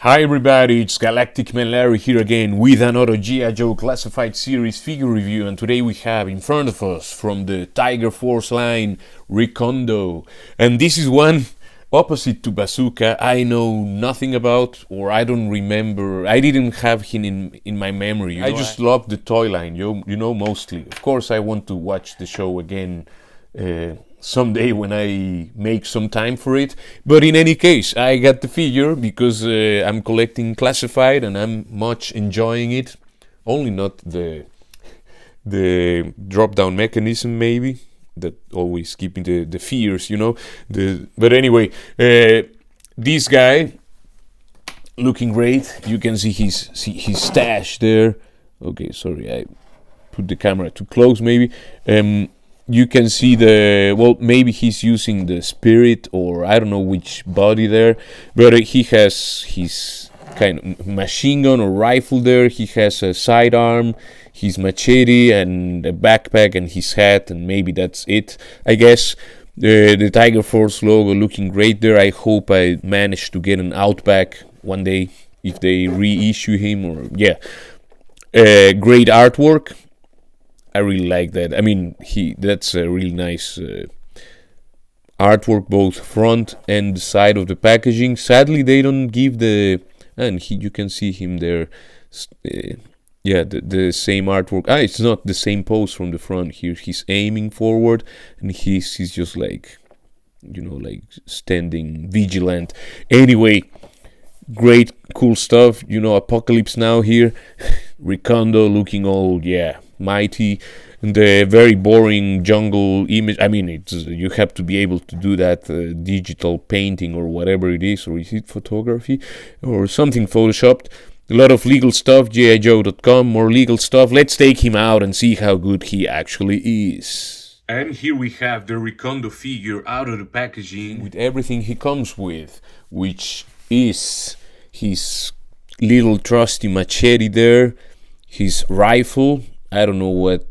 Hi everybody, it's Galactic Man Larry here again with another G.I. Joe Classified series figure review, and today we have in front of us from the Tiger Force line, Recondo. And this is one opposite to Bazooka I know nothing about, or I don't remember, I didn't have him in my memory. I just love the toy line, you know, mostly. Of course I want to watch the show again someday when I make some time for it. But in any case, I got the figure because I'm collecting classified and I'm much enjoying it. Only not the drop down mechanism, maybe, that always keeping the fears, you know. But anyway, this guy looking great. You can see his stash there. Okay, sorry, I put the camera too close, maybe. You can see maybe he's using the Spirit, or I don't know which body there, but he has his kind of machine gun or rifle there. He has a sidearm, his machete, and a backpack, and his hat, and maybe that's it, I guess. The Tiger Force logo looking great there. I hope I manage to get an Outback one day if they reissue him, or yeah. Great artwork. I really like that. I mean, that's a really nice artwork, both front and the side of the packaging. Sadly, they don't give you can see him there. Yeah, the same artwork. It's not the same pose from the front here. He's aiming forward, and he's just like, you know, like standing vigilant. Anyway, great, cool stuff. You know, Apocalypse Now here. Recondo looking all, mighty, and the very boring jungle image. I mean, you have to be able to do that digital painting or whatever it is, or is it photography or something photoshopped. A lot of legal stuff. G.I.Joe.com, more legal stuff. Let's take him out and see how good he actually is. And here we have the Recondo figure out of the packaging with everything he comes with, which is his little trusty machete there, his rifle. I don't know what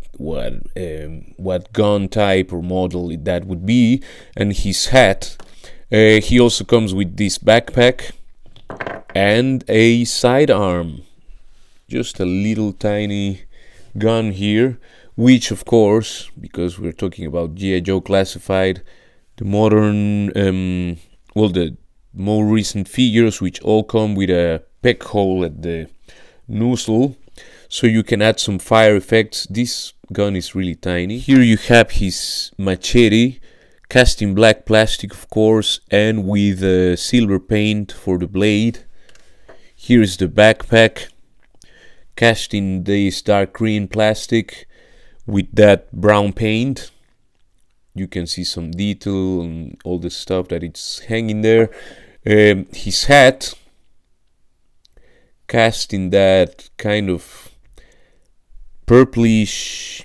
gun type or model that would be, and his hat. He also comes with this backpack and a sidearm, just a little tiny gun here, which of course, because we're talking about G.I. Joe Classified, the modern, the more recent figures, which all come with a peg hole at the nozzle, so you can add some fire effects. This gun is really tiny. Here you have his machete, cast in black plastic, of course, and with silver paint for the blade. Here is the backpack, cast in this dark green plastic with that brown paint. You can see some detail and all the stuff that it's hanging there. His hat, cast in that kind of purplish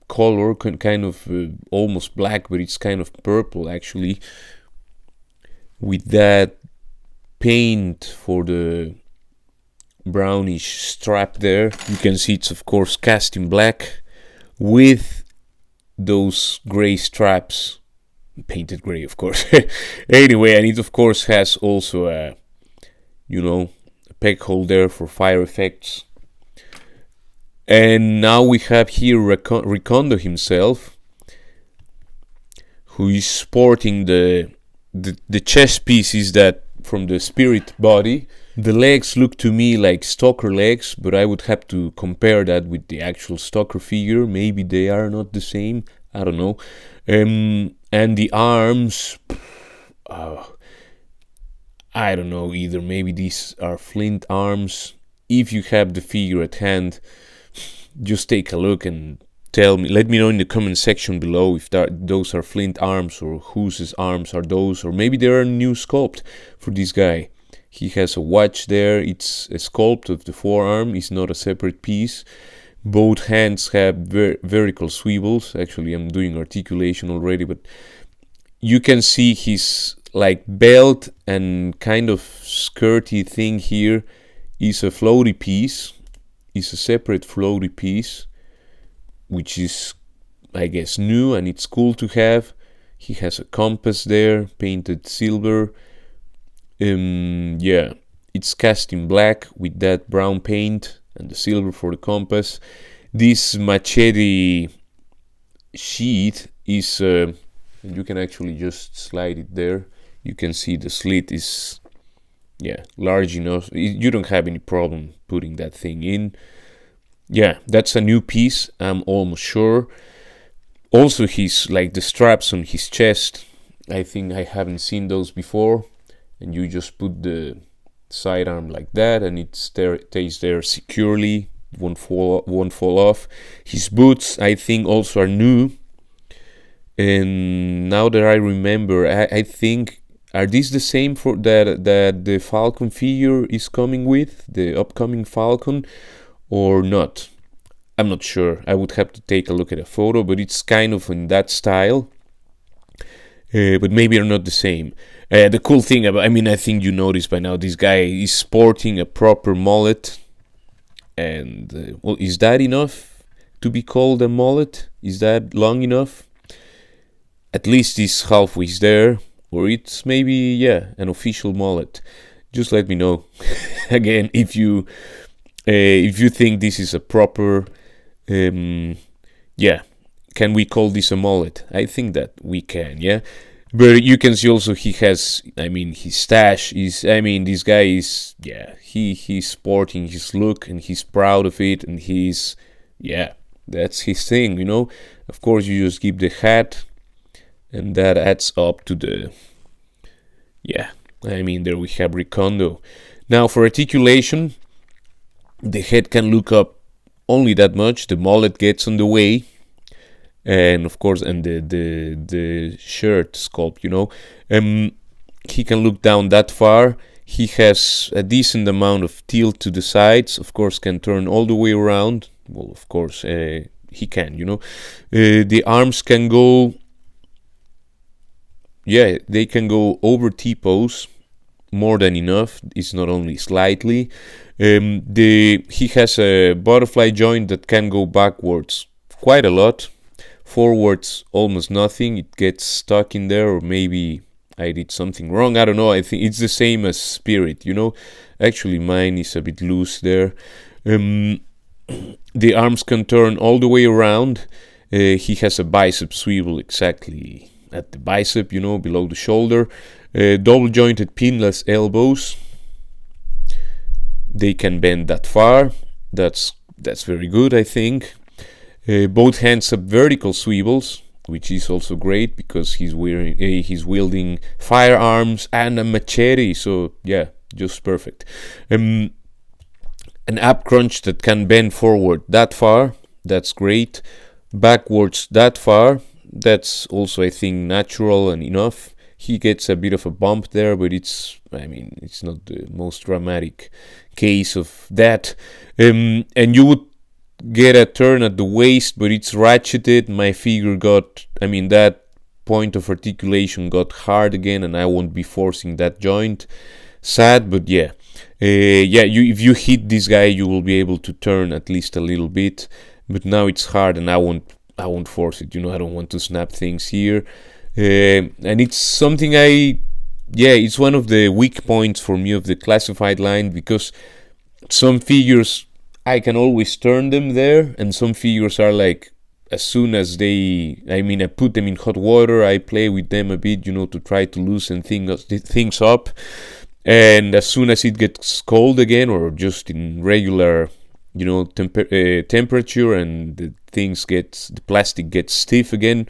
color, kind of almost black, but it's kind of purple actually, with that paint for the brownish strap there. You can see it's of course cast in black with those gray straps, painted gray of course. Anyway, and it of course has also a peg hole there for fire effects. And now we have here Recondo himself, who is sporting the chest pieces that from the Spirit body. The legs look to me like Stalker legs, but I would have to compare that with the actual Stalker figure. Maybe they are not the same, I don't know. And the arms, I don't know either. Maybe these are Flint arms. If you have the figure at hand, just take a look and tell me. Let me know in the comment section below if those are Flint arms, or whose arms are those, or maybe there are a new sculpt for this guy. He has a watch there. It's a sculpt of the forearm. It's not a separate piece. Both hands have vertical swivels. Actually, I'm doing articulation already, but you can see his like belt and kind of skirty thing here is a floaty piece. Is a separate floaty piece, which is, I guess, new, and it's cool to have. He has a compass there, painted silver. it's cast in black with that brown paint and the silver for the compass. This machete sheet is, you can actually just slide it there. You can see the slit is, yeah, large enough. You don't have any problem putting that thing in. Yeah, that's a new piece, I'm almost sure. Also, his, like, the straps on his chest, I think I haven't seen those before. And you just put the sidearm like that, and it stays there securely, won't fall off. His boots, I think, also are new. And now that I remember, I think, are these the same for that the Falcon figure is coming with, the upcoming Falcon, or not? I'm not sure. I would have to take a look at a photo, but it's kind of in that style. But maybe they're not the same. The cool thing about, I mean, I think you noticed by now, this guy is sporting a proper mullet. And, well, is that enough to be called a mullet? Is that long enough? At least he's halfway there. Or it's maybe, yeah, an official mullet. Just let me know. Again, if you think this is a proper, yeah, can we call this a mullet? I think that we can, yeah. But you can see also he has, I mean, his stash is, I mean, this guy is, yeah, he's sporting his look and he's proud of it, and he's, yeah, that's his thing, you know. Of course, you just keep the hat, and that adds up to the, yeah, I mean, there we have Recondo. Now for articulation, the head can look up only that much, the mullet gets on the way, and of course, and the shirt sculpt, you know, he can look down that far. He has a decent amount of tilt to the sides, of course, can turn all the way around. Well, of course, he can, you know. The arms can go, yeah, they can go over T-pose, more than enough. It's not only slightly. He has a butterfly joint that can go backwards quite a lot. Forwards, almost nothing. It gets stuck in there, or maybe I did something wrong. I don't know. I think it's the same as Spirit, you know. Actually, mine is a bit loose there. The arms can turn all the way around. He has a bicep swivel exactly at the bicep, you know, below the shoulder. Double jointed pinless elbows. They can bend that far. That's very good, I think. Both hands have vertical swivels, which is also great because he's wielding firearms and a machete. So yeah, just perfect. An ab crunch that can bend forward that far. That's great. Backwards that far. That's also, I think, natural and enough. He gets a bit of a bump there, but it's not the most dramatic case of that. And you would get a turn at the waist, but it's ratcheted. My figure that point of articulation got hard again, and I won't be forcing that joint. Sad, but yeah. If you hit this guy, you will be able to turn at least a little bit, but now it's hard, and I won't force it. You know, I don't want to snap things here. And it's something it's one of the weak points for me of the classified line, because some figures I can always turn them there, and some figures are like, as soon as I put them in hot water, I play with them a bit, you know, to try to loosen things up, and as soon as it gets cold again, or just in regular, you know, temperature, and the plastic gets stiff again,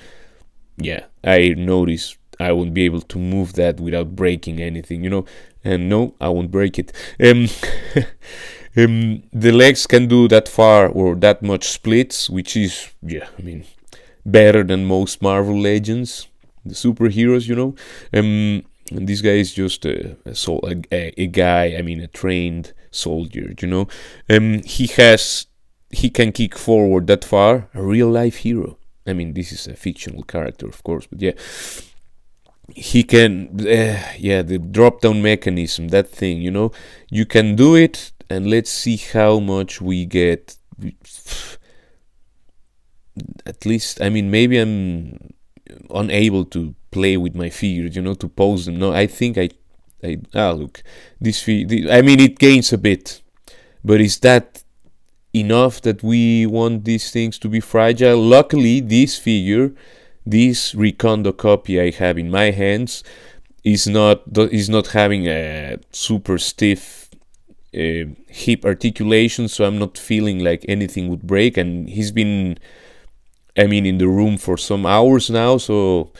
yeah, I notice I won't be able to move that without breaking anything, you know. And no, I won't break it. The legs can do that far or that much splits, which is, better than most Marvel Legends, the superheroes, you know. And this guy is just a guy, a trained soldier, you know. He can kick forward that far, a real life hero. This is a fictional character, of course, but yeah. He can, the drop down mechanism, that thing, you know, you can do it, and let's see how much we get. At least, maybe I'm unable to play with my figures, you know, to pose them. No, I think Look, I mean, it gains a bit, but is that enough that we want these things to be fragile? Luckily, this figure, this Recondo copy I have in my hands, is not having a super stiff hip articulation, so I'm not feeling like anything would break. And he's been, I mean, in the room for some hours now, so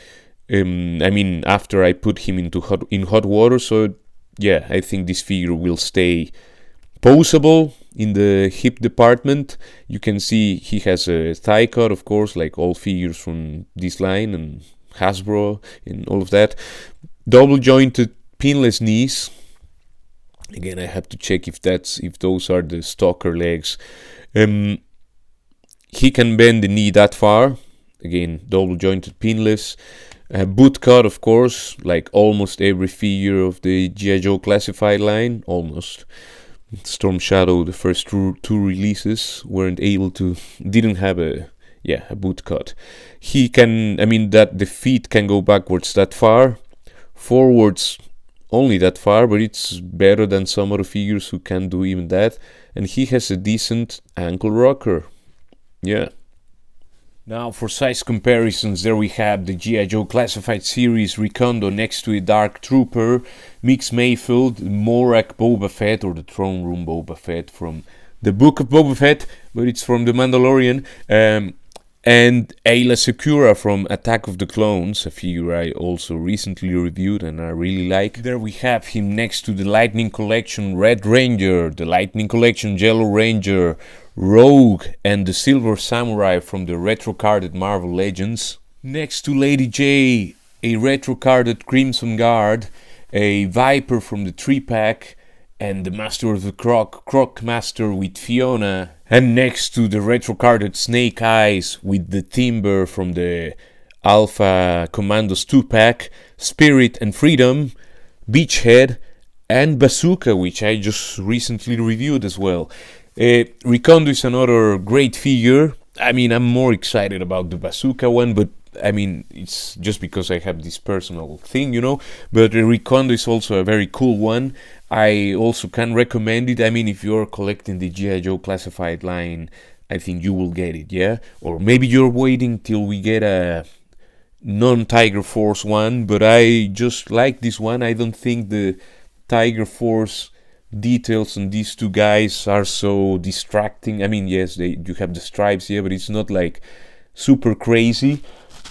I mean, after I put him into hot water, so yeah, I think this figure will stay poseable in the hip department. You can see he has a thigh cut, of course, like all figures from this line and Hasbro and all of that. Double jointed pinless knees. Again, I have to check if those are the stalker legs. He can bend the knee that far. Again, double jointed pinless. Boot cut, of course, like almost every figure of the G.I. Joe Classified line, almost. Storm Shadow, the first two releases, didn't have a boot cut. He can, I mean, that the feet can go backwards that far, forwards only that far, but it's better than some other figures who can do even that. And he has a decent ankle rocker. Yeah. Now for size comparisons, there we have the G.I. Joe Classified series Recondo next to a Dark Trooper, Mix Mayfield, Morak Boba Fett, or the Throne Room Boba Fett from the Book of Boba Fett, but it's from The Mandalorian, and Ayla Secura from Attack of the Clones, a figure I also recently reviewed and I really like. There we have him next to the Lightning Collection Red Ranger, the Lightning Collection Yellow Ranger, Rogue, and the Silver Samurai from the retro-carded Marvel Legends. Next to Lady J, a retro-carded Crimson Guard, a Viper from the 3-pack, and the Master of the Croc Master with Fiona. And next to the retro-carded Snake Eyes with the Timber from the Alpha Commandos 2-pack, Spirit and Freedom, Beachhead, and Bazooka, which I just recently reviewed as well. Recondo is another great figure. I mean, I'm more excited about the Bazooka one, but I mean, it's just because I have this personal thing, you know. But Recondo is also a very cool one. I also can recommend it. I mean, if you're collecting the G.I. Joe Classified line, I think you will get it, yeah? Or maybe you're waiting till we get a non-Tiger Force one, but I just like this one. I don't think the Tiger Force details on these two guys are so distracting. I mean, yes, you have the stripes here, but it's not like super crazy,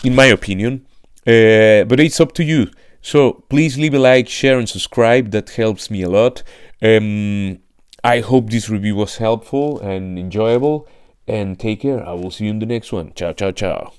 in my opinion. But it's up to you. So please leave a like, share, and subscribe. That helps me a lot. I hope this review was helpful and enjoyable. And take care. I will see you in the next one. Ciao, ciao, ciao.